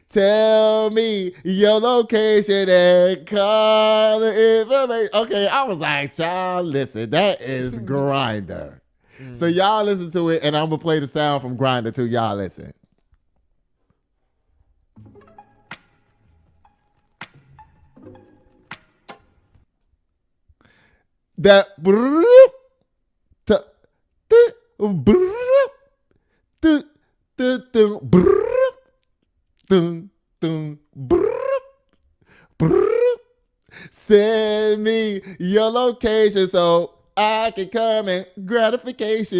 Tell me your location and call the information. Okay, I was like, child, listen, that is Grinder. So y'all listen to it, and I'm gonna play the sound from Grinder too. Y'all listen. That send me your location so I can come and gratification.